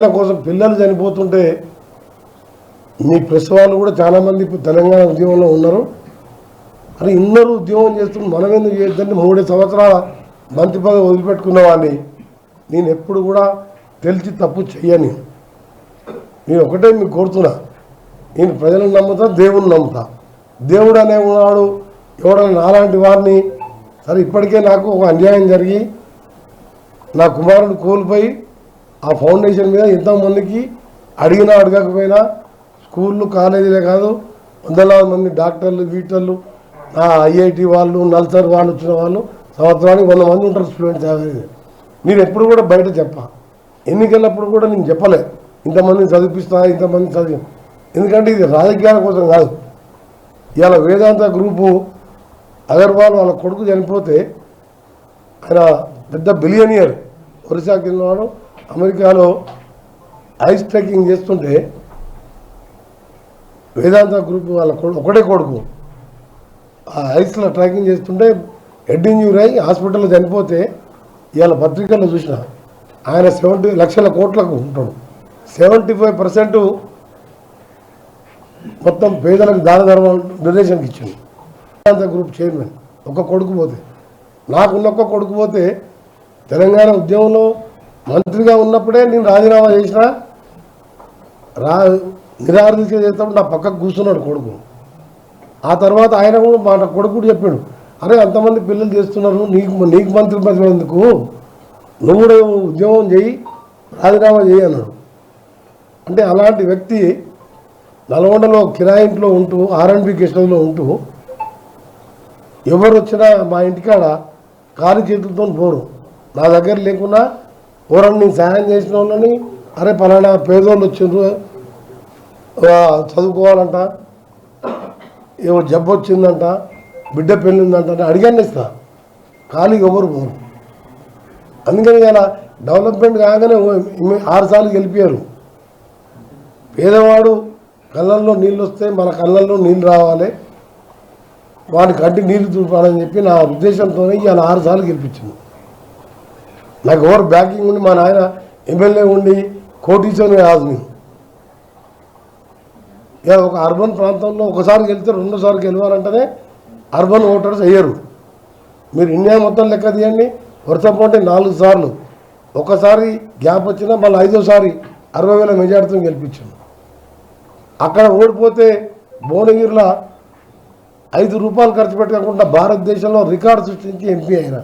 కోసం పిల్లలు చనిపోతుంటే మీ ప్రెస్ వాళ్ళు కూడా చాలామంది ఇప్పుడు తెలంగాణ ఉద్యమంలో ఉన్నారు. అని ఇన్నరు ఉద్యమం చేస్తున్నారు. మనం ఎందుకు చేద్దంటే 3 సంవత్సరాల మంత్రి పదవి వదిలిపెట్టుకున్న వాడిని నేను ఎప్పుడు కూడా తెలిసి తప్పు చెయ్యని. నేను ఒకటే మీకు కోరుతున్నా, నేను ప్రజలను నమ్ముతా, దేవుని నమ్ముతా. దేవుడు అనే ఉన్నాడు. ఎవడన్నా నాలాంటి వారిని సరే ఇప్పటికే నాకు ఒక అన్యాయం జరిగి నా కుమారుడు కోల్పోయి ఆ ఫౌండేషన్ మీద ఎంతోమందికి అడిగినా అడగకపోయినా స్కూళ్ళు కాలేజీలే కాదు వందలాది మంది డాక్టర్లు వీటర్లు ఐఐటి వాళ్ళు నల్సర్ వాళ్ళు వచ్చిన వాళ్ళు సంవత్సరానికి 100 మంది ఉంటారు స్టూడెంట్స్ యావరేజ్. నేను ఎప్పుడు కూడా బయట చెప్పా, ఎన్నికలప్పుడు కూడా నేను చెప్పలే ఇంతమందిని చదివిస్తా ఇంతమంది చదివి, ఎందుకంటే ఇది రాజకీయాల కోసం కాదు. ఇవాళ వేదాంత గ్రూపు అగర్వాల్ వాళ్ళ కొడుకు చనిపోతే ఆయన పెద్ద బిలియనియర్, ఒరిస్సాకి వెళ్ళినవాడు, అమెరికాలో ఐస్ ట్రెక్కింగ్ చేస్తుంటే వేదాంత గ్రూప్ వాళ్ళ ఒకటే కొడుకు ఆ ఐస్లో ట్రెక్కింగ్ చేస్తుంటే హెడ్ ఇంజ్యూరీ అయ్యి హాస్పిటల్లో చనిపోతే ఇవాళ పత్రికల్లో చూసిన ఆయన 70 లక్షల కోట్లకు ఉంటాడు. 75% మొత్తం పేదలకు దాన ధర్మం డొనేషన్కి ఇచ్చింది వేదాంత గ్రూప్ చైర్మన్. ఒక కొడుకు పోతే, నాకున్న ఒక్క కొడుకు పోతే తెలంగాణ ఉద్యమంలో మంత్రిగా ఉన్నప్పుడే నేను రాజీనామా చేసిన నిరాదీక్ష చేస్తాడు. నా పక్కకు కూర్చున్నాడు కొడుకు. ఆ తర్వాత ఆయన కూడా మా కొడుకు కూడా చెప్పాడు, అరే అంతమంది పిల్లలు చేస్తున్నారు, నీకు మంత్రి పదవి ఎందుకు, నువ్వు కూడా ఉద్యమం చేయి, రాజీనామా చేయి అన్నాడు. అంటే అలాంటి వ్యక్తి నల్గొండలో కిరాయింట్లో ఉంటూ R&B గెస్ట్ హౌస్లో ఉంటూ ఎవరు వచ్చినా మా ఇంటికాడ కాలు చేతులతో పోరు. నా దగ్గర లేకున్నా ఎవరన్నా నేను సహాయం చేసిన వాళ్ళని, అరే పలానా పేదోళ్ళు వచ్చిండ్రు చదువుకోవాలంట, ఏవో జబ్బు వచ్చిందంట, బిడ్డ పెళ్ళి ఉందంట అని అడిగాను ఇస్తా. ఖాళీకి ఎవరు పోరు. అందుకని ఇలా డెవలప్మెంట్ కాగానే 6 సార్లు గెలిపారు. పేదవాడు కళ్ళల్లో నీళ్ళు వస్తే మన కళ్ళల్లో నీళ్ళు రావాలి, వాడి కంటి నీళ్ళు చూపాలని చెప్పి నా ఉద్దేశంతోనే ఇవాళ 6 సార్లు గెలిపించింది. నాకు ఎవరు బ్యాకింగ్ ఉండి మా నాయన ఎమ్మెల్యే ఉండి కోటీశ్వరుని కాదు. నేను ఇక ఒక అర్బన్ ప్రాంతంలో ఒకసారి గెలిస్తే 2వ సారి గెలవాలంటేనే అర్బన్ ఓటర్స్ అయ్యారు. మీరు ఇండియా మొత్తం లెక్క తీయండి, వరుస పోతే 4 సార్లు, ఒకసారి గ్యాప్ వచ్చినా మళ్ళీ 5వ సారి 60,000 మెజార్టీతో గెలిపించాను. అక్కడ ఓడిపోతే భువనగిరిలో 5 రూపాయలు ఖర్చు పెట్టకుండా భారతదేశంలో రికార్డు సృష్టించి ఎంపీ అయినా.